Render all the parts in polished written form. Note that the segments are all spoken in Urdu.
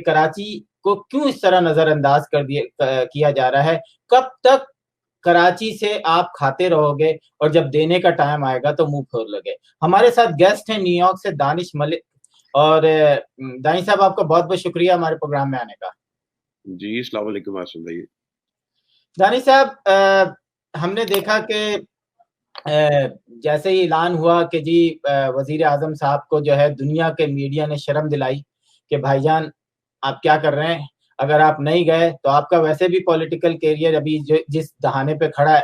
کراچی کو کیوں اس طرح نظر انداز کیا جا رہا ہے؟ کب تک کراچی سے آپ کھاتے رہو گے اور جب دینے کا ٹائم آئے گا تو منہ پھور لگے؟ ہمارے ساتھ گیسٹ ہیں نیو یارک سے دانش ملک، اور دانش صاحب آپ کا بہت بہت شکریہ ہمارے پروگرام میں آنے کا۔ جی السلام علیکم آصف بھائی۔ دانش صاحب، ہم نے دیکھا کہ جیسے ہی اعلان ہوا کہ جی وزیر اعظم صاحب کو جو ہے دنیا کے میڈیا نے شرم دلائی کہ بھائی جان آپ کیا کر رہے ہیں، اگر آپ نہیں گئے تو آپ کا ویسے بھی پولیٹیکل کیریئر ابھی جس دہانے پہ کھڑا ہے،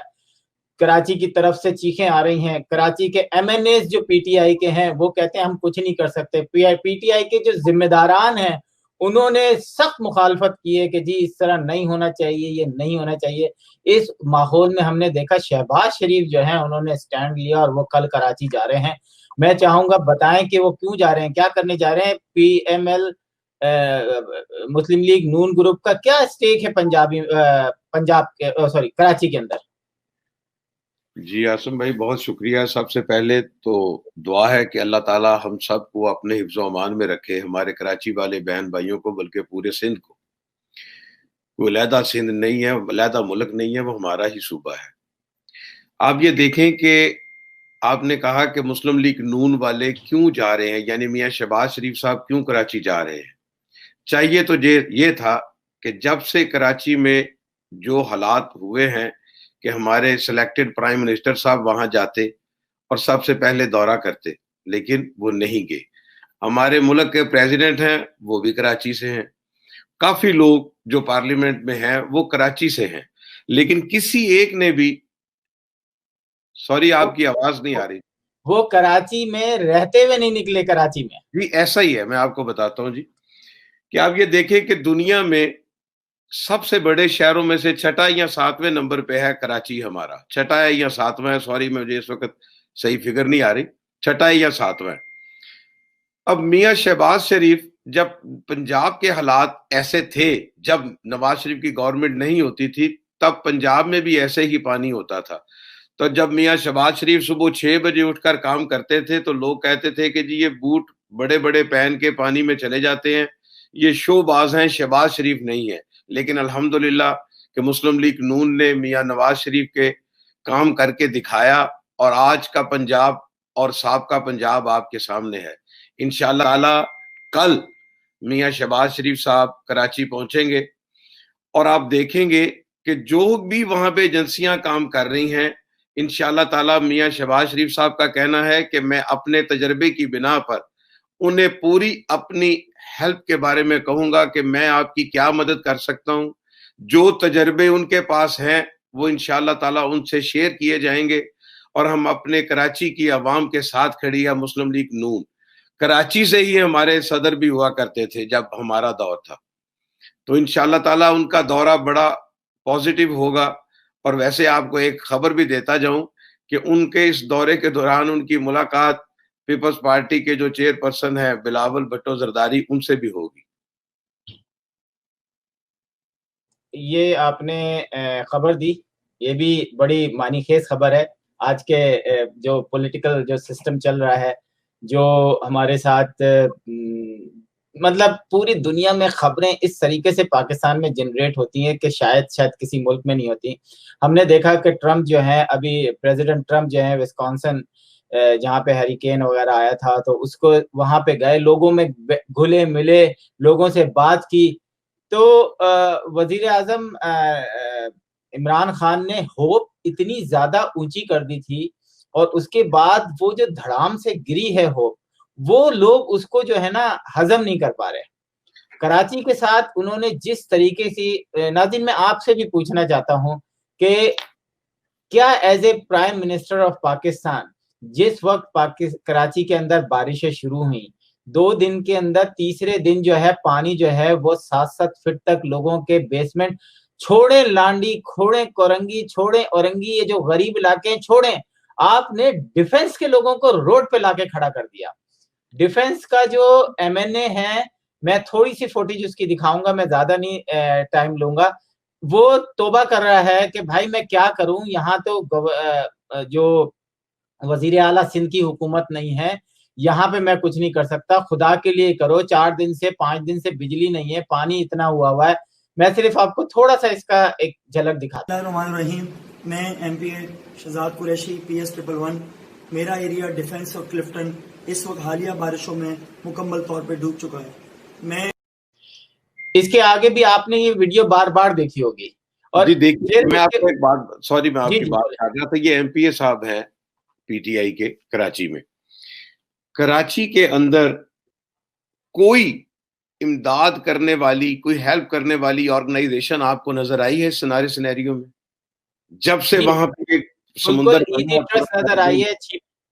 کراچی کی طرف سے چیخیں آ رہی ہیں، کراچی کے ایم این ایز جو پی ٹی آئی کے ہیں وہ کہتے ہیں ہم کچھ نہیں کر سکتے، پی ٹی آئی کے جو ذمہ داران ہیں انہوں نے سخت مخالفت کی ہے کہ جی اس طرح نہیں ہونا چاہیے، یہ نہیں ہونا چاہیے۔ اس ماحول میں ہم نے دیکھا شہباز شریف جو ہیں انہوں نے سٹینڈ لیا اور وہ کل کراچی جا رہے ہیں۔ میں چاہوں گا بتائیں کہ وہ کیوں جا رہے ہیں، کیا کرنے جا رہے ہیں؟ پی ایم ایل مسلم لیگ نون گروپ کا کیا اسٹیک ہے کراچی کے اندر؟ جی آصم بھائی بہت شکریہ۔ سب سے پہلے تو دعا ہے کہ اللہ تعالی ہم سب کو اپنے حفظ و امان میں رکھے، ہمارے کراچی والے بہن بھائیوں کو، بلکہ پورے سندھ کو۔ وہ علیحدہ سندھ نہیں ہے، علیحدہ ملک نہیں ہے، وہ ہمارا ہی صوبہ ہے۔ آپ یہ دیکھیں کہ آپ نے کہا کہ مسلم لیگ نون والے کیوں جا رہے ہیں، یعنی میاں شہباز شریف صاحب کیوں کراچی جا رہے ہیں۔ چاہیے تو یہ تھا کہ جب سے کراچی میں جو حالات ہوئے ہیں کہ ہمارے سلیکٹڈ پرائم منسٹر صاحب وہاں جاتے اور سب سے پہلے دورہ کرتے، لیکن وہ نہیں گئے۔ ہمارے ملک کے پریزیڈنٹ ہیں وہ بھی کراچی سے ہیں، کافی لوگ جو پارلیمنٹ میں ہیں وہ کراچی سے ہیں، لیکن کسی ایک نے بھی، سوری آپ کی آواز نہیں آ رہی، وہ کراچی میں رہتے ہوئے نہیں نکلے کراچی میں۔ جی ایسا ہی ہے، میں آپ کو بتاتا ہوں جی کہ آپ یہ دیکھیں کہ دنیا میں سب سے بڑے شہروں میں سے چھٹا یا ساتویں نمبر پہ ہے کراچی ہمارا، چھٹا ہے یا ساتواں ہے، سوری مجھے اس وقت صحیح فگر نہیں آ رہی، چھٹا ہے یا ساتواں۔ اب میاں شہباز شریف، جب پنجاب کے حالات ایسے تھے، جب نواز شریف کی گورنمنٹ نہیں ہوتی تھی تب پنجاب میں بھی ایسے ہی پانی ہوتا تھا، تو جب میاں شہباز شریف صبح 6 بجے اٹھ کر کام کرتے تھے تو لوگ کہتے تھے کہ جی یہ بوٹ بڑے بڑے پہن کے پانی میں چلے جاتے ہیں، یہ شو باز ہیں، شہباز شریف نہیں ہے۔ لیکن الحمدللہ کہ مسلم لیگ نون نے میاں نواز شریف کے کام کر کے دکھایا، اور آج کا پنجاب اور سابقہ پنجاب آپ کے سامنے ہے۔ انشاءاللہ تعالی کل میاں شہباز شریف صاحب کراچی پہنچیں گے، اور آپ دیکھیں گے کہ جو بھی وہاں پہ ایجنسیاں کام کر رہی ہیں، انشاءاللہ تعالی میاں شہباز شریف صاحب کا کہنا ہے کہ میں اپنے تجربے کی بنا پر انہیں پوری اپنی ہیلپ کے بارے میں کہوں گا کہ میں آپ کی کیا مدد کر سکتا ہوں۔ جو تجربے ان کے پاس ہیں وہ انشاءاللہ تعالی ان سے شیئر کیے جائیں گے، اور ہم اپنے کراچی کی عوام کے ساتھ کھڑی ہے مسلم لیگ نون۔ کراچی سے ہی ہمارے صدر بھی ہوا کرتے تھے جب ہمارا دور تھا، تو انشاءاللہ تعالی ان کا دورہ بڑا پازیٹیو ہوگا۔ اور ویسے آپ کو ایک خبر بھی دیتا جاؤں کہ ان کے اس دورے کے دوران ان کی ملاقات پیپلز پارٹی کے جو چیئر پرسن ہے بلاول بھٹو زرداری، ان سے بھی ہوگی۔ یہ آپ نے خبر دی، یہ بھی بڑی معنی خیز خبر ہے۔ آج کے جو پولیٹیکل جو سسٹم چل رہا ہے، جو ہمارے ساتھ مطلب پوری دنیا میں خبریں اس طریقے سے پاکستان میں جنریٹ ہوتی ہیں کہ شاید کسی ملک میں نہیں ہوتی۔ ہم نے دیکھا کہ ٹرمپ جو ہے، ابھی پریزیڈنٹ ٹرمپ جو ہے وسکانسن جہاں پہ ہریکین وغیرہ آیا تھا، تو اس کو وہاں پہ گئے، لوگوں میں گھلے ملے، لوگوں سے بات کی، تو وزیر اعظم عمران خان نے ہوپ اتنی زیادہ اونچی کر دی تھی، اور اس کے بعد وہ جو دھڑام سے گری ہے ہوپ، وہ لوگ اس کو جو ہے نا ہضم نہیں کر پا رہے۔ کراچی کے ساتھ انہوں نے جس طریقے سے، ناظرین میں آپ سے بھی پوچھنا چاہتا ہوں کہ کیا as a prime minister of Pakistan, جس وقت کراچی کے اندر بارشیں شروع ہوئیں، 2 دن کے اندر تیسرے دن جو ہے پانی جو ہے وہ 7 فٹ تک لوگوں کے بیسمنٹ، چھوڑیں لانڈی، چھوڑیں کورنگی، چھوڑیں اورنگی، یہ جو غریب علاقے ہیں چھوڑیں، آپ نے ڈیفنس کے لوگوں کو روڈ پہ لا کے کھڑا کر دیا۔ ڈیفنس کا جو ایم این اے ہے، میں تھوڑی سی فوٹیج اس کی دکھاؤں گا، میں زیادہ نہیں ٹائم لوں گا، وہ توبہ کر رہا ہے کہ بھائی میں کیا کروں، یہاں تو جو وزیر اعلیٰ سندھ کی حکومت نہیں ہے، یہاں پہ میں کچھ نہیں کر سکتا, خدا کے لیے کرو, 4 دن سے 5 دن سے بجلی نہیں ہے, پانی اتنا ہوا ہے. میں صرف آپ کو تھوڑا سا اس کا ایک جھلک دکھاتا ہوں. الرحمن الرحیم, میں ایم پی اے شہزاد قریشی PS 111. میرا ایریا ڈیفنس اور کلفٹن اس وقت حالیہ بارشوں میں مکمل طور پہ ڈوب چکا ہے. میں اس کے آگے بھی آپ نے یہ ویڈیو بار بار دیکھی ہوگی. اور جی دیکھیے, میں آپ کو ایک بات, سوری میں آپ جی کی جی بات کر رہا تھا. یہ MPA صاحب ہیں PTI کے کراچی میں. کراچی کے اندر کوئی امداد کرنے والی, کوئی ہیلپ کرنے والی آرگنائزیشن آپ کو نظر آئی ہے اس سینیریو میں؟ جب سے جی وہاں پہ بالکل, سمندر ایدی ٹرسٹ نظر آئی ہے,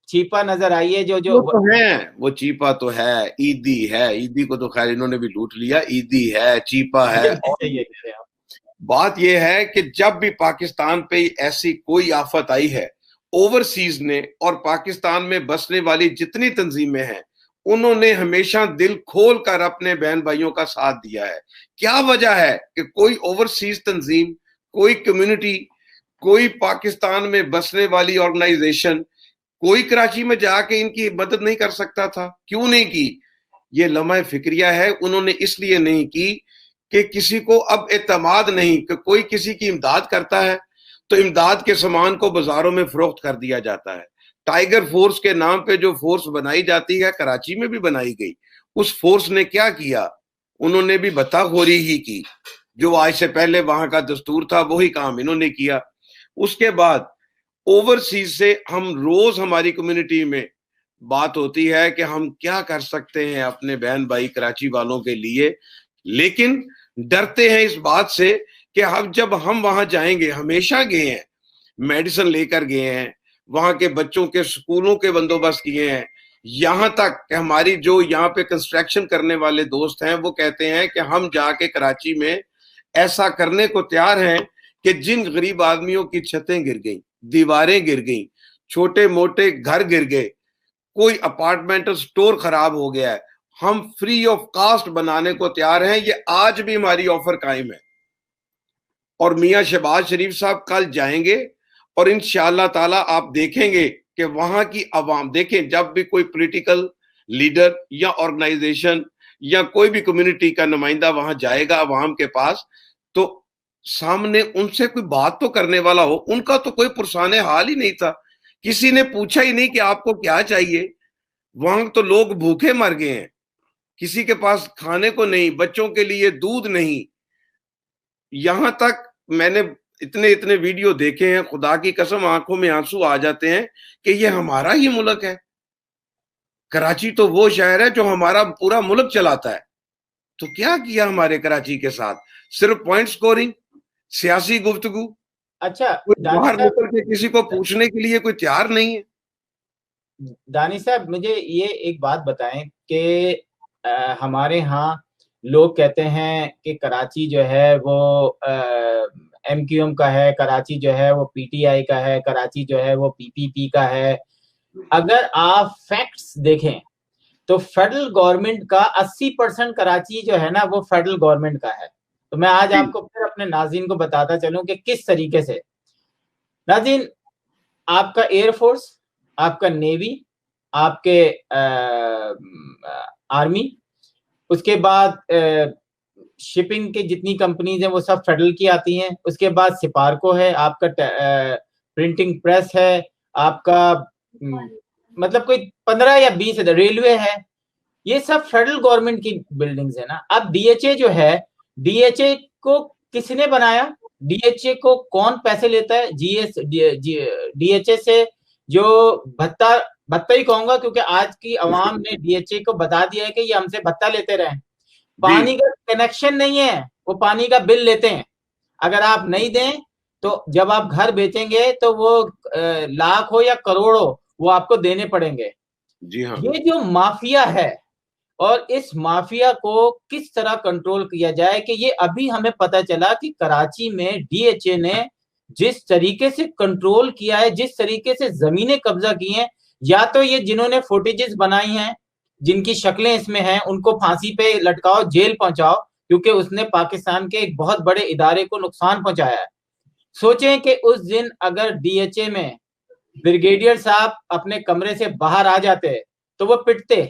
چیپا نظر آئی ہے, جو وہ تو ہے, وہ چیپا تو ہے, ایدی ہے, ایدی کو تو خیر انہوں نے بھی لوٹ لیا, ایدی ہے, چیپا ہے. بات یہ ہے کہ جب بھی پاکستان پہ ایسی کوئی آفت آئی ہے, اوورسیز نے اور پاکستان میں بسنے والی جتنی تنظیمیں ہیں انہوں نے ہمیشہ دل کھول کر اپنے بہن بھائیوں کا ساتھ دیا ہے. کیا وجہ ہے کہ کوئی اوورسیز تنظیم, کوئی کمیونٹی, کوئی پاکستان میں بسنے والی آرگنائزیشن, کوئی کراچی میں جا کے ان کی مدد نہیں کر سکتا تھا؟ کیوں نہیں کی؟ یہ لمحہ فکریہ ہے. انہوں نے اس لیے نہیں کی کہ کسی کو اب اعتماد نہیں کہ کوئی کسی کی امداد کرتا ہے تو امداد کے سامان کو بازاروں میں فروخت کر دیا جاتا ہے. ٹائیگر فورس کے نام پہ جو فورس بنائی جاتی ہے, کراچی میں بھی بنائی گئی, اس فورس نے کیا کیا؟ انہوں نے بھی بتا خوری ہی کی. جو آج سے پہلے وہاں کا دستور تھا وہی کام انہوں نے کیا. اس کے بعد اوورسیز سے ہم روز, ہماری کمیونٹی میں بات ہوتی ہے کہ ہم کیا کر سکتے ہیں اپنے بہن بھائی کراچی والوں کے لیے, لیکن ڈرتے ہیں اس بات سے کہ اب جب ہم وہاں جائیں گے, ہمیشہ گئے ہیں, میڈیسن لے کر گئے ہیں, وہاں کے بچوں کے سکولوں کے بندوبست کیے ہیں, یہاں تک کہ ہماری جو یہاں پہ کنسٹرکشن کرنے والے دوست ہیں وہ کہتے ہیں کہ ہم جا کے کراچی میں ایسا کرنے کو تیار ہیں کہ جن غریب آدمیوں کی چھتیں گر گئیں, دیواریں گر گئیں, چھوٹے موٹے گھر گر گئے, کوئی اپارٹمنٹل سٹور خراب ہو گیا ہے, ہم فری آف کاسٹ بنانے کو تیار ہیں. یہ آج بھی ہماری آفر قائم ہے. اور میاں شہباز شریف صاحب کل جائیں گے اور انشاءاللہ تعالی آپ دیکھیں گے کہ وہاں کی عوام, دیکھیں جب بھی کوئی پولیٹیکل لیڈر یا آرگنائزیشن یا کوئی بھی کمیونٹی کا نمائندہ وہاں جائے گا عوام کے پاس, تو سامنے ان سے کوئی بات تو کرنے والا ہو. ان کا تو کوئی پرسان حال ہی نہیں تھا, کسی نے پوچھا ہی نہیں کہ آپ کو کیا چاہیے. وہاں تو لوگ بھوکے مر گئے ہیں, کسی کے پاس کھانے کو نہیں, بچوں کے لیے دودھ نہیں. یہاں تک میں نے اتنے ویڈیو دیکھے ہیں, خدا کی قسم آنکھوں میں آنسو آ جاتے ہیں کہ یہ ہمارا ہی ملک ہے. کراچی تو وہ شہر ہے جو ہمارا پورا ملک چلاتا ہے, تو کیا کیا ہمارے کراچی کے ساتھ؟ صرف پوائنٹ سکورنگ, سیاسی گفتگو. اچھا, باہر نکل کے کسی کو پوچھنے کے لیے کوئی تیار نہیں ہے. دانش صاحب مجھے یہ ایک بات بتائیں کہ ہمارے ہاں لوگ کہتے ہیں کہ کراچی جو ہے وہ MQM کا ہے, کراچی جو ہے وہ PTI کا ہے, کراچی جو ہے وہ PPP کا ہے. اگر آپ فیکٹس دیکھیں تو فیڈرل گورنمنٹ کا 80% کراچی جو ہے نا وہ فیڈرل گورنمنٹ کا ہے. تو میں آج آپ کو پھر اپنے ناظرین کو بتاتا چلوں کہ کس طریقے سے. ناظرین, آپ کا ایئر فورس, آپ کا نیوی, آپ کے آرمی, اس کے بعد شپنگ کی جتنی کمپنیز ہیں وہ سب فیڈرل کی آتی ہیں. اس کے بعد سپارکو ہے, آپ کا پرنٹنگ پریس ہے, آپ کا مطلب کوئی 15 یا 20 ریلوے ہے, یہ سب فیڈرل گورنمنٹ کی بلڈنگز ہیں نا. اب DHA جو ہے, DHA کو کس نے بنایا, DHA کو کون پیسے لیتا ہے؟ DHA سے جو بھتہ ہی کہوں گا کیونکہ آج کی عوام نے DHA کو بتا دیا ہے کہ یہ ہم سے بھتہ لیتے رہیں. پانی کا کنیکشن نہیں ہے, وہ پانی کا بل لیتے ہیں. اگر آپ نہیں دیں تو جب آپ گھر بیچیں گے تو وہ لاکھ ہو یا کروڑ ہو وہ آپ کو دینے پڑیں گے. جی ہاں, یہ جو مافیا ہے اور اس مافیا کو کس طرح کنٹرول کیا جائے, کہ یہ ابھی ہمیں پتہ چلا کہ کراچی میں DHA نے جس طریقے سے کنٹرول کیا ہے, جس طریقے سے زمینیں قبضہ کی ہیں, یا تو یہ جنہوں نے فوٹیجز بنائی ہیں جن کی شکلیں اس میں ہیں ان کو پھانسی پہ لٹکاؤ, جیل پہنچاؤ, کیونکہ اس نے پاکستان کے ایک بہت بڑے ادارے کو نقصان پہنچایا ہے. سوچیں کہ اس دن اگر DHA میں بریگیڈیئر صاحب اپنے کمرے سے باہر آ جاتے تو وہ پٹتے.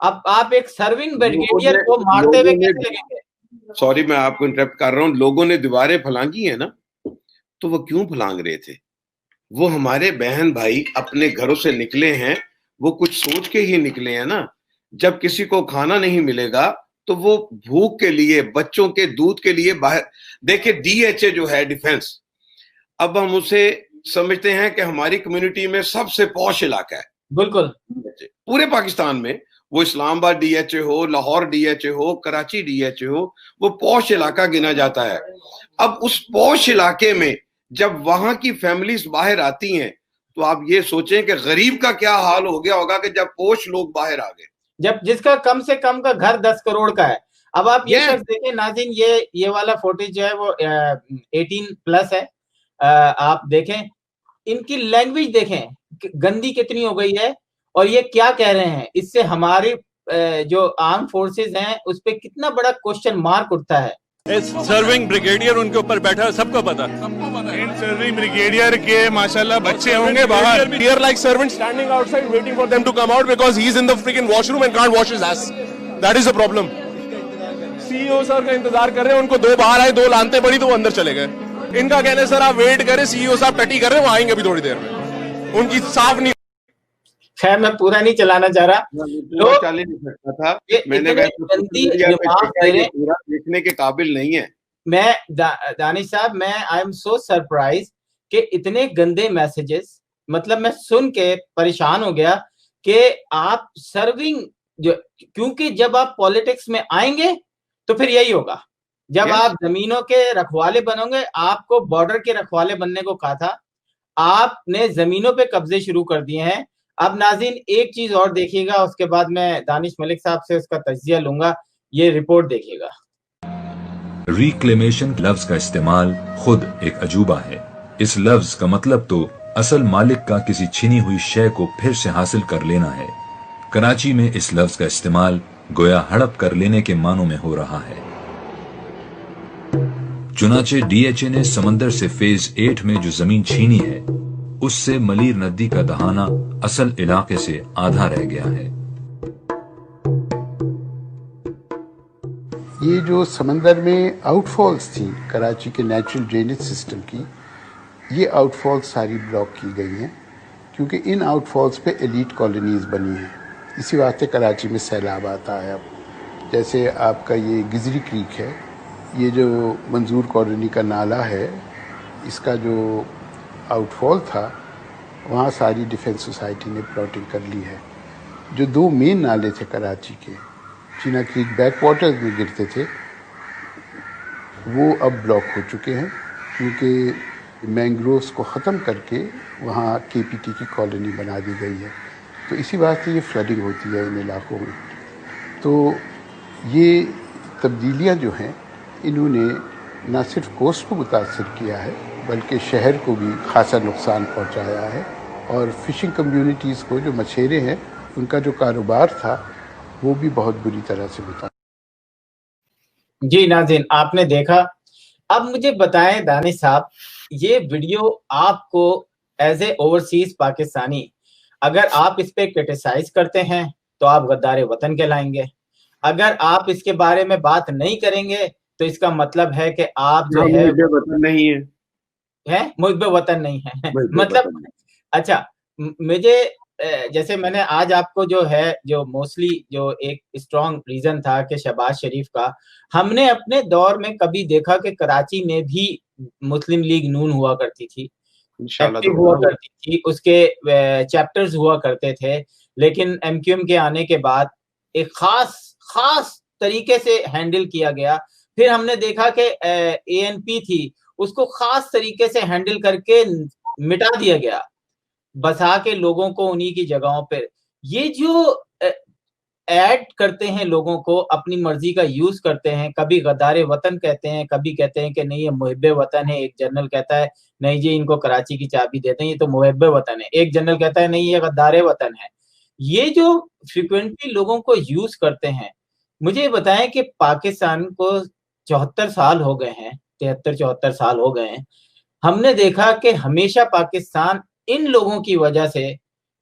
اب آپ ایک سرونگ بریگیڈیئر کو مارتے ہوئے کیسے لگیں گے؟ سوری میں آپ کو انٹرپٹ کر رہا ہوں. لوگوں نے دیواریں پھلانگی ہیں نا, تو وہ کیوں پھلانگ رہے تھے؟ وہ ہمارے بہن بھائی اپنے گھروں سے نکلے ہیں, وہ کچھ سوچ کے ہی نکلے ہیں نا. جب کسی کو کھانا نہیں ملے گا تو وہ بھوک کے لیے, بچوں کے دودھ کے لیے باہر. دیکھیں DHA جو ہے ڈیفنس, اب ہم اسے سمجھتے ہیں کہ ہماری کمیونٹی میں سب سے پوش علاقہ ہے. بالکل پورے پاکستان میں, وہ اسلام آباد DHA ہو, لاہور DHA ہو, کراچی DHA ہو, وہ پوش علاقہ گنا جاتا ہے. اب اس پوش علاقے میں جب وہاں کی فیملیز باہر آتی ہیں تو آپ یہ سوچیں کہ غریب کا کیا حال ہو گیا ہوگا کہ جب پوش لوگ باہر آ گئے, جب جس کا کم سے کم کا گھر 10 کروڑ کا ہے. اب آپ یہ شخص دیکھیں ناظرین, یہ والا فوٹیج جو ہے وہ 18+ ہے. آپ دیکھیں ان کی لینگویج, دیکھیں گندی کتنی ہو گئی ہے, اور یہ کیا کہہ رہے ہیں. اس سے ہماری جو آرم فورسز ہیں اس پہ کتنا بڑا کوشچن مارک اٹھتا ہے. سرونگ بریگیڈیئر ان کے اوپر بیٹھا, سب کو پتا. سرونگ بریگیڈیئر کے ماشاءاللہ بچے ہوں گے باہر. They are like servants standing outside waiting for them to come out because he is in the freaking washroom and can't wash his ass. That is the problem. CEO سر کا انتظار کر رہے ہیں, ان کو 2 باہر آئے, 2 لانتے پڑی تو وہ اندر چلے گئے. ان کا کہنا ہے سر آپ ویٹ کریں, CEO صاحب ٹٹی کر رہے ہیں, وہ آئیں گے ابھی تھوڑی دیر میں. ان کی صاف نہیں. خیر میں پورا نہیں چلانا چاہ رہا. میں نے دیکھنے کے قابل نہیں ہے. میں دانش صاحب, میں آئی ایم سو سرپرائز کہ اتنے گندے میسیجز, مطلب میں سن کے پریشان ہو گیا کہ آپ سرونگ جو, کیونکہ جب آپ پالیٹکس میں آئیں گے تو پھر یہی ہوگا. جب آپ زمینوں کے رکھوالے بنو گے, آپ کو بارڈر کے رکھوالے بننے کو کہا تھا, آپ نے زمینوں پہ قبضے شروع کر دیے ہیں. اب ناظرین ایک چیز اور دیکھیے گا, اس کے بعد میں دانش ملک صاحب سے اس کا تجزیہ لوں گا. یہ رپورٹ دیکھیے گا. ریکلیمیشن لفظ کا استعمال خود ایک عجوبہ ہے. اس لفظ کا مطلب تو اصل مالک کا کسی چھینی ہوئی شے کو پھر سے حاصل کر لینا ہے. کراچی میں اس لفظ کا استعمال گویا ہڑپ کر لینے کے معنوں میں ہو رہا ہے. چنانچہ DHA نے سمندر سے فیز 8 میں جو زمین چھینی ہے, اس سے ملیر ندی کا دہانہ اصل علاقے سے آدھا رہ گیا ہے. یہ جو سمندر میں آؤٹ فالز تھیں کراچی کے نیچرل ڈرینیج سسٹم کی, یہ آؤٹ فالز ساری بلاک کی گئی ہیں کیونکہ ان آؤٹ فالز پہ ایلیٹ کالونیز بنی ہیں. اسی واسطے کراچی میں سیلاب آتا ہے. اب جیسے آپ کا یہ گزری کریک ہے, یہ جو منظور کالونی کا نالہ ہے, اس کا جو آؤٹ فال تھا وہاں ساری ڈیفنس سوسائٹی نے پلاٹنگ کر لی ہے. جو 2 مین نالے تھے کراچی کے, چینا کریک بیک واٹرز میں گرتے تھے, وہ اب بلاک ہو چکے ہیں کیونکہ مینگرووز کو ختم کر کے وہاں KPT کی کالونی بنا دی گئی ہے. تو اسی واسطے یہ فلڈنگ ہوتی ہے ان علاقوں میں. تو یہ تبدیلیاں جو ہیں انہوں نے نہ صرف کوسٹ کو متاثر کیا ہے بلکہ شہر کو بھی خاصا نقصان پہنچایا ہے. اور فشنگ کمیونٹیز کو, جو مچھیرے ہیں, ان کا جو کاروبار تھا وہ بھی بہت بری طرح سے متاثر. جی ناظرین آپ نے دیکھا. اب مجھے بتائیں دانش صاحب, یہ ویڈیو آپ کو ایز اے اوورسیز پاکستانی, اگر آپ اس پہ کرٹیسائز کرتے ہیں تو آپ غدار وطن کہلائیں گے. اگر آپ اس کے بارے میں بات نہیں کریں گے تو اس کا مطلب ہے کہ آپ جو ہے وطن نہیں ہے, محب وطن نہیں ہے. مطلب اچھا, مجھے جیسے میں نے آج آپ کو جو ہے, جو موسٹلی جو ایک اسٹرانگ ریزن تھا کہ شہباز شریف کا, ہم نے اپنے دور میں کبھی دیکھا کہ کراچی میں بھی مسلم لیگ نون ہوا کرتی تھی, ہوا کرتی تھی, اس کے چیپٹرز ہوا کرتے تھے, لیکن MQM کے آنے کے بعد ایک خاص طریقے سے ہینڈل کیا گیا. پھر ہم نے دیکھا کہ ANP تھی, اس کو خاص طریقے سے ہینڈل کر کے مٹا دیا گیا, بسا کے لوگوں کو انہی کی جگہوں پر. یہ جو ایڈ کرتے ہیں لوگوں کو, اپنی مرضی کا یوز کرتے ہیں, کبھی غدار وطن کہتے ہیں, کبھی کہتے ہیں کہ نہیں یہ محب وطن ہے. ایک جنرل کہتا ہے نہیں جی ان کو کراچی کی چابی دیتے ہیں, یہ تو محب وطن ہے. ایک جنرل کہتا ہے نہیں یہ غدار وطن ہے. یہ جو فریکوینٹلی لوگوں کو یوز کرتے ہیں, مجھے بتائیں کہ پاکستان کو 74 سال ہو گئے ہیں, 73-74 سال ہو گئے ہیں. ہم نے دیکھا کہ ہمیشہ پاکستان ان لوگوں کی وجہ سے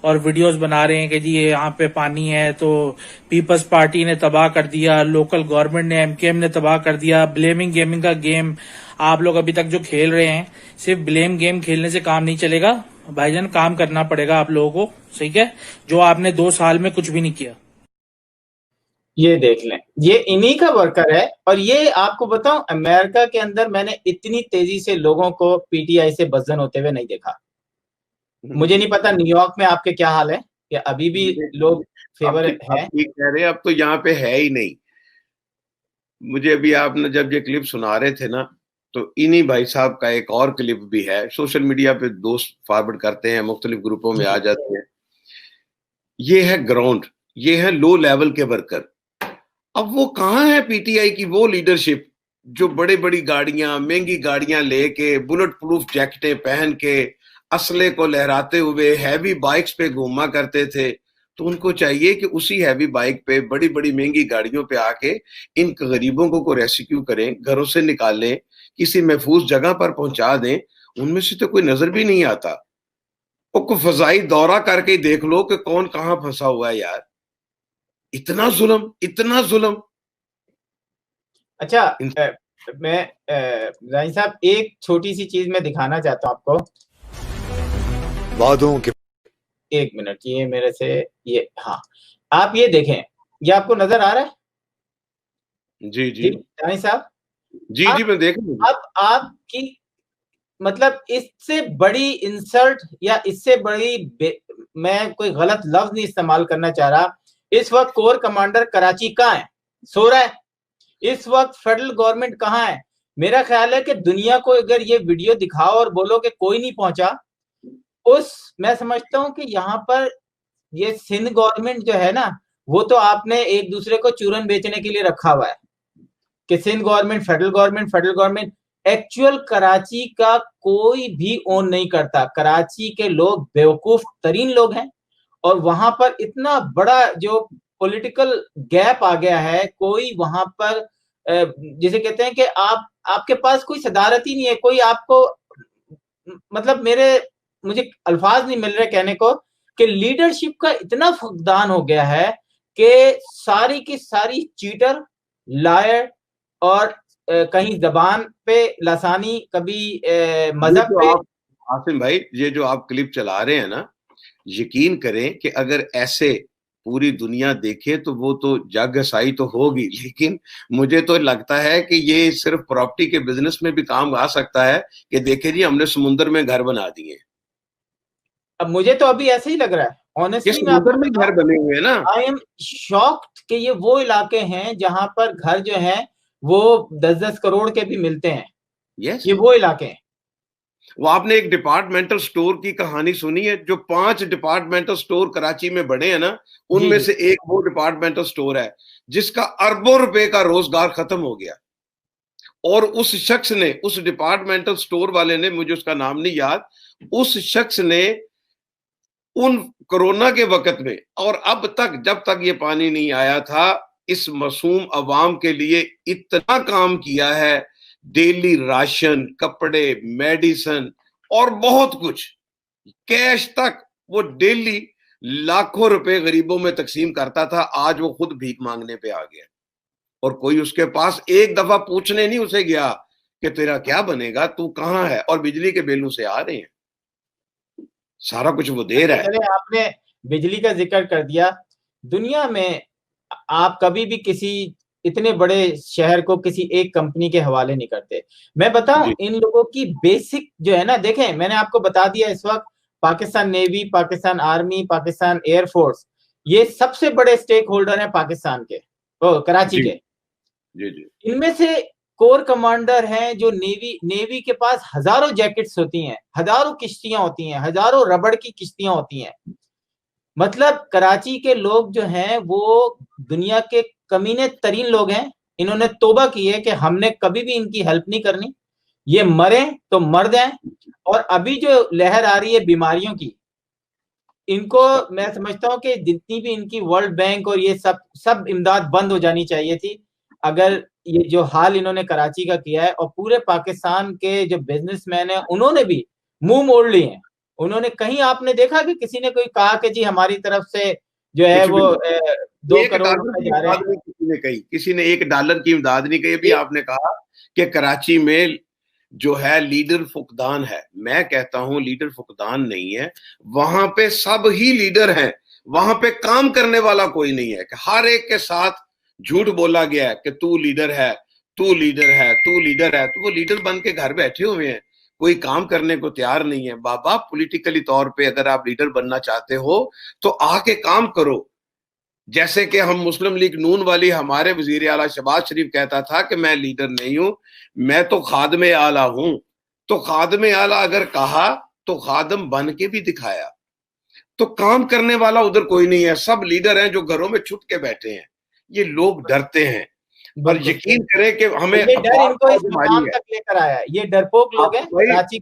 اور ویڈیوز بنا رہے ہیں کہ جی یہاں پہ پانی ہے تو پیپلز پارٹی نے تباہ کر دیا, لوکل گورنمنٹ نے MKM نے تباہ کر دیا. بلیمنگ گیمنگ کا گیم آپ لوگ ابھی تک جو کھیل رہے ہیں, صرف بلیم گیم کھیلنے سے کام نہیں چلے گا بھائی جان, کام کرنا پڑے گا آپ لوگوں کو, ٹھیک ہے, جو آپ نے 2 سال میں کچھ بھی نہیں کیا. یہ دیکھ لیں, یہ انہی کا ورکر ہے. اور یہ آپ کو بتاؤں, امریکہ کے اندر میں نے اتنی تیزی سے لوگوں کو PTI سے بدزن ہوتے ہوئے نہیں دیکھا. مجھے نہیں پتا نیو یارک میں آپ کے کیا حال ہے, کہ ابھی بھی لوگ فیور ہیں؟ کہہ رہے اب تو یہاں پہ ہے ہی نہیں. مجھے ابھی آپ نے جب یہ کلپ سنا رہے تھے نا, تو انہی بھائی صاحب کا ایک اور کلپ بھی ہے, سوشل میڈیا پہ دوست فارورڈ کرتے ہیں, مختلف گروپوں میں آ جاتے ہیں. یہ ہے گراؤنڈ, یہ ہے لو لیول کے ورکر. اب وہ کہاں ہے PTI کی وہ لیڈرشپ جو بڑی بڑی گاڑیاں, مہنگی گاڑیاں لے کے, بلٹ پروف جیکٹیں پہن کے, اسلحے کو لہراتے ہوئے ہیوی بائکس پہ گھوما کرتے تھے. تو ان کو چاہیے کہ اسی ہیوی بائک پہ, بڑی بڑی مہنگی گاڑیوں پہ آ کے ان غریبوں کو ریسکیو کریں, گھروں سے نکالیں, کسی محفوظ جگہ پر پہنچا دیں. ان میں سے تو کوئی نظر بھی نہیں آتا. کوئی فضائی دورہ کر کے دیکھ لو کہ کون کہاں پھنسا ہوا ہے یار. اتنا ظلم, اتنا ظلم. اچھا, میں رائی صاحب ایک چھوٹی سی چیز میں دکھانا چاہتا ہوں آپ کو. وعدوں کے, ایک منٹ, یہ میرے سے یہ, ہاں آپ یہ دیکھیں, یہ آپ کو نظر آ رہا ہے؟ جی جی رائی صاحب, جی جی میں دیکھ لوں. اب آپ کی مطلب اس سے بڑی انسلٹ یا اس سے بڑی میں کوئی غلط لفظ نہیں استعمال کرنا چاہ رہا. اس وقت کور کمانڈر کراچی کہاں ہے؟ سو رہا ہے. اس وقت فیڈرل گورنمنٹ کہاں ہے؟ میرا خیال ہے کہ دنیا کو اگر یہ ویڈیو دکھاؤ اور بولو کہ کوئی نہیں پہنچا, میں سمجھتا ہوں کہ یہاں پر یہ سندھ گورنمنٹ جو ہے نا, وہ تو آپ نے ایک دوسرے کو چورن بیچنے کے لیے رکھا ہوا ہے کہ Sindh government, federal government. Actual Karachi کا کوئی بھی اون نہیں کرتا. کراچی کے لوگ بیوقوف ترین لوگ ہیں, اور وہاں پر اتنا بڑا جو پولیٹیکل گیپ آ گیا ہے, کوئی وہاں پر جسے کہتے ہیں کہ آپ کے پاس کوئی صدارت ہی نہیں ہے. کوئی آپ کو مطلب مجھے الفاظ نہیں مل رہے کہنے کو کہ لیڈرشپ کا اتنا فقدان ہو گیا ہے کہ ساری کی ساری چیٹر, لائر, اور کہیں زبان پہ لسانی, کبھی مذہب پہ. عاصم بھائی, یہ جو آپ کلپ چلا رہے ہیں نا, یقین کریں کہ اگر ایسے پوری دنیا دیکھے تو وہ تو جگ ہسائی تو ہوگی, لیکن مجھے تو لگتا ہے کہ یہ صرف پراپرٹی کے بزنس میں بھی کام آ سکتا ہے کہ دیکھیں جی ہم نے سمندر میں گھر بنا دیے. اب مجھے تو ابھی ایسے ہی لگ رہا ہے honestly, سمندر میں گھر بنے ہوئے ہیں نا. I am shocked کہ یہ وہ علاقے ہیں جہاں پر گھر جو ہیں وہ 10-10 کروڑ کے بھی ملتے ہیں. یہ وہ علاقے ہیں. وہ آپ نے ایک ڈپارٹمنٹل سٹور کی کہانی سنی ہے, جو 5 ڈپارٹمنٹل سٹور کراچی میں بڑے ہیں نا, ان میں سے ایک وہ ڈپارٹمنٹل سٹور ہے جس کا اربوں روپے کا روزگار ختم ہو گیا. اور اس شخص نے, اس ڈپارٹمنٹل سٹور والے نے, مجھے اس کا نام نہیں یاد, اس شخص نے ان کورونا کے وقت میں اور اب تک جب تک یہ پانی نہیں آیا تھا, اس معصوم عوام کے لیے اتنا کام کیا ہے. ڈیلی راشن, کپڑے, میڈیسن اور بہت کچھ, کیش تک وہ ڈیلی لاکھوں روپے غریبوں میں تقسیم کرتا تھا. آج وہ خود بھیک مانگنے پہ آ گیا, اور کوئی اس کے پاس ایک دفعہ پوچھنے نہیں اسے گیا کہ تیرا کیا بنے گا, تو کہاں ہے, اور بجلی کے بلوں سے آ رہے ہیں, سارا کچھ وہ دے رہا ہے. آپ نے بجلی کا ذکر کر دیا. دنیا میں آپ کبھی بھی کسی اتنے بڑے شہر کو کسی ایک کمپنی کے حوالے نہیں کرتے. میں بتاؤں ان لوگوں کی بیسک جو ہے نا, دیکھیں میں نے آپ کو بتا دیا, اس وقت Pakistan navy, Pakistan army, Pakistan air force, یہ سب سے بڑے سٹیک ہولڈر ہیں پاکستان کے, کراچی کے. ان میں سے کور کمانڈر ہیں جو نیوی کے پاس ہزاروں جیکٹس ہوتی ہیں, ہزاروں کشتیاں ہوتی ہیں, ہزاروں ربڑ کی کشتیاں ہوتی ہیں. مطلب کراچی کے لوگ جو ہیں وہ دنیا کے کمینے ترین لوگ ہیں. انہوں نے توبہ کی ہے کہ ہم نے کبھی بھی ان کی ہیلپ نہیں کرنی, یہ مریں تو مر جائیں. اور ابھی جو لہر آ رہی ہے بیماریوں کی, ان کو میں سمجھتا ہوں کہ جتنی بھی ان کی ورلڈ بینک اور یہ سب امداد بند ہو جانی چاہیے تھی, اگر یہ جو حال انہوں نے کراچی کا کیا ہے. اور پورے پاکستان کے جو بزنس مین ہیں انہوں نے بھی منہ موڑ لیے ہیں, انہوں نے کہیں آپ نے دیکھا کہ کسی نے کوئی کہا کہ جی ہماری طرف سے جو ہے وہ 2 کروڑ روپے جا رہے ہیں؟ کسی نے $1 کی امداد نہیں کہی. ابھی آپ نے کہا کہ کراچی میں جو ہے لیڈر فقدان ہے. میں کہتا ہوں لیڈر فقدان نہیں ہے, وہاں پہ سب ہی لیڈر ہیں, وہاں پہ کام کرنے والا کوئی نہیں ہے. کہ ہر ایک کے ساتھ جھوٹ بولا گیا ہے کہ تو لیڈر ہے, تو لیڈر ہے, تو لیڈر ہے, تو وہ لیڈر بن کے گھر بیٹھے ہوئے ہیں, کوئی کام کرنے کو تیار نہیں ہے. بابا پولیٹیکلی طور پہ اگر آپ لیڈر بننا چاہتے ہو تو آ کے کام کرو. جیسے کہ ہم مسلم لیگ نون والی, ہمارے وزیر اعلیٰ شہباز شریف کہتا تھا کہ میں لیڈر نہیں ہوں, میں تو خادم اعلیٰ ہوں. تو خادم اعلیٰ اگر کہا تو خادم بن کے بھی دکھایا. تو کام کرنے والا ادھر کوئی نہیں ہے, سب لیڈر ہیں جو گھروں میں چھپ کے بیٹھے ہیں. یہ لوگ ڈرتے ہیں, اور یقین کریں کہ ہمیں یہ ڈر ان کو اس مقام تک لے کر آیا. یہ ڈرپوک لوگ ہیں.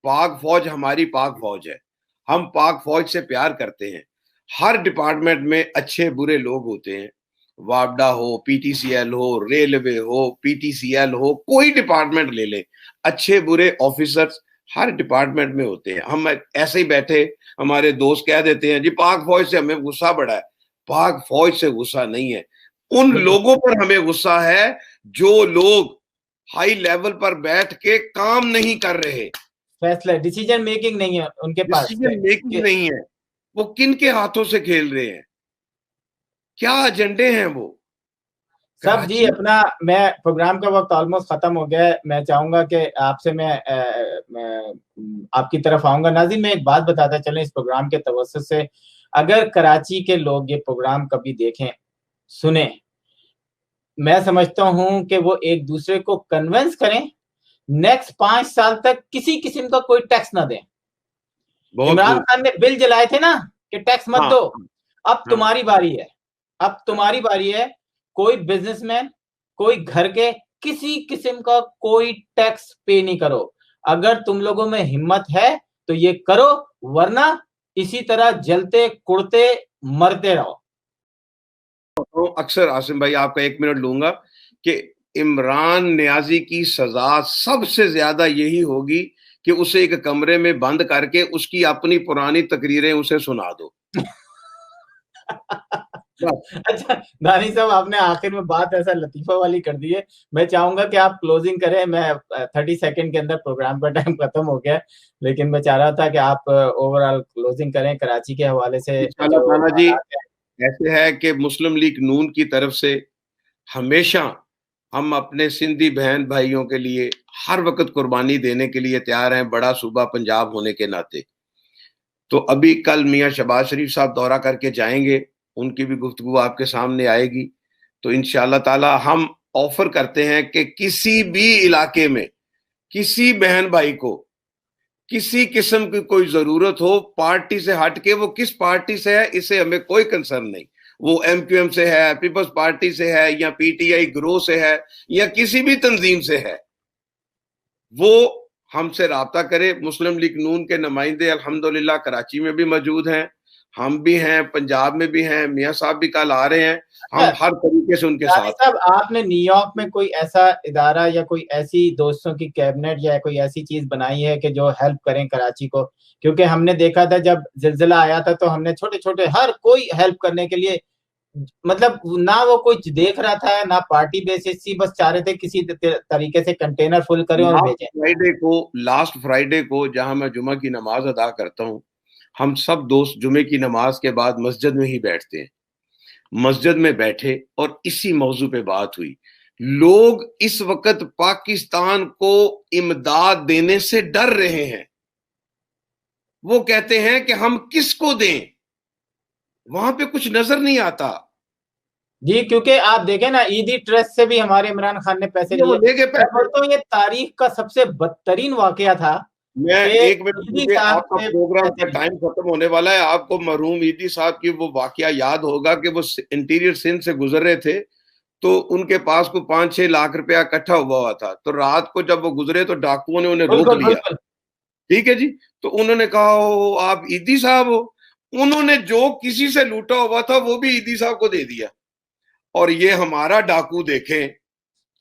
پاک فوج ہماری پاک فوج ہے, ہم پاک فوج سے پیار کرتے ہیں. ہر ڈپارٹمنٹ میں اچھے برے لوگ ہوتے ہیں, وابڈا ہو, پی ٹی سی ایل ہو, ریلوے ہو, پی ٹی سی ایل ہو, کوئی ڈپارٹمنٹ لے لیں, اچھے برے آفیسرز ہر ڈپارٹمنٹ میں ہوتے ہیں. ہم ایسے ہی بیٹھے, ہمارے دوست کہہ دیتے ہیں جی پاک فوج سے ہمیں غصہ بڑا ہے. پاک فوج سے غصہ نہیں ہے, ان لوگوں پر ہمیں غصہ ہے جو لوگ ہائی لیول پر بیٹھ کے کام نہیں کر رہے, فیصلہ ڈیسیجن میکنگ نہیں ہے ان کے پاس, ڈیسیجن میکنگ نہیں ہے. وہ کن کے ہاتھوں سے کھیل رہے ہیں, کیا ایجنڈے ہیں وہ سب. جی اپنا میں پروگرام کا وقت آلموسٹ ختم ہو گیا ہے. میں چاہوں گا کہ آپ سے میں آپ کی طرف آؤں گا. ناظرین میں ایک بات بتاتا چلیں اس پروگرام کے توسط سے, اگر کراچی کے لوگ یہ پروگرام کبھی دیکھیں سنیں, میں سمجھتا ہوں کہ وہ ایک دوسرے کو کنونس کریں نیکسٹ 5 سال تک کسی قسم کا کوئی ٹیکس نہ دیں. عمران خان نے بل جلائے تھے نا کہ ٹیکس مت دو, اب تمہاری باری ہے, اب تمہاری باری ہے. کوئی بزنس مین, کوئی گھر کے کسی قسم کا کوئی ٹیکس پے نہیں کرو. اگر تم لوگوں میں ہمت ہے تو یہ کرو, ورنہ اسی طرح جلتے کڑتے مرتے رہو. اکثر عاصم بھائی آپ کا 1 منٹ لوں گا کہ عمران نیازی کی سزا سب سے زیادہ یہی ہوگی کہ اسے ایک کمرے میں بند کر کے اس کی اپنی پرانی تقریریں اسے سنا دو. اچھا دانی صاحب, آپ نے آخر میں بات ایسا لطیفہ والی کر دی ہے. میں چاہوں گا کہ آپ کلوزنگ کریں. میں 30 سیکنڈ کے اندر پروگرام کا ٹائم ختم ہو گیا, لیکن میں چاہ رہا تھا کہ آپ اوور آل کلوزنگ کریں کراچی کے حوالے سے. جی ایسے ہے کہ مسلم لیگ نون کی طرف سے ہمیشہ ہم اپنے سندھی بہن بھائیوں کے لیے ہر وقت قربانی دینے کے لیے تیار ہیں, بڑا صوبہ پنجاب ہونے کے ناطے. تو ابھی کل میاں شہباز شریف صاحب دورہ کر کے جائیں گے, ان کی بھی گفتگو آپ کے سامنے آئے گی. تو انشاءاللہ تعالی ہم آفر کرتے ہیں کہ کسی بھی علاقے میں کسی بہن بھائی کو کسی قسم کی کوئی ضرورت ہو, پارٹی سے ہٹ کے, وہ کس پارٹی سے ہے اسے ہمیں کوئی کنسرن نہیں, وہ ایم کیو ایم سے ہے, پیپلز پارٹی سے ہے, یا پی ٹی آئی گروہ سے ہے, یا کسی بھی تنظیم سے ہے, وہ ہم سے رابطہ کرے. مسلم لیگ نون کے نمائندے الحمدللہ کراچی میں بھی موجود ہیں, ہم بھی ہیں, پنجاب میں بھی ہیں, میاں صاحب بھی کل آ رہے ہیں, ہم ہر طریقے سے ان کے ساتھ. صاحب آپ نے نیو یارک میں کوئی ایسا ادارہ یا کوئی ایسی دوستوں کی کیبنٹ یا کوئی ایسی چیز بنائی ہے کہ جو ہیلپ کریں کراچی کو؟ کیونکہ ہم نے دیکھا تھا جب زلزلہ آیا تھا تو ہم نے چھوٹے چھوٹے ہر کوئی ہیلپ کرنے کے لیے, مطلب نہ وہ کچھ دیکھ رہا تھا نہ پارٹی بیسس تھی, بس چاہ رہے تھے کسی طریقے سے کنٹینر فل کریں اور بھیجیں. لاسٹ فرائیڈے کو جہاں میں جمعہ کی نماز ادا کرتا ہوں, ہم سب دوست جمعے کی نماز کے بعد مسجد میں ہی بیٹھتے ہیں. مسجد میں بیٹھے اور اسی موضوع پہ بات ہوئی. لوگ اس وقت پاکستان کو امداد دینے سے ڈر رہے ہیں. وہ کہتے ہیں کہ ہم کس کو دیں, وہاں پہ کچھ نظر نہیں آتا. جی کیونکہ آپ دیکھیں نا, عیدی ٹرسٹ سے بھی ہمارے عمران خان نے پیسے لیے. تو یہ تاریخ کا سب سے بدترین واقعہ تھا. میں 1 منٹ, آپ کا پروگرام کا ٹائم ختم ہونے والا ہے. آپ کو مرحوم عیدی صاحب کی وہ واقعہ یاد ہوگا کہ وہ انٹیریئر سندھ سے گزر رہے تھے, تو ان کے پاس کو 5-6 لاکھ روپیہ اکٹھا ہوا تھا. تو رات کو جب وہ گزرے تو ڈاکوؤں نے انہیں روک لیا. ٹھیک ہے جی, تو انہوں نے کہا آپ عیدی صاحب ہو. انہوں نے جو کسی سے لوٹا ہوا تھا وہ بھی عیدی صاحب کو دے دیا. اور یہ ہمارا ڈاکو دیکھیں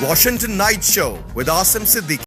Washington Night Show with Asim Siddiqui.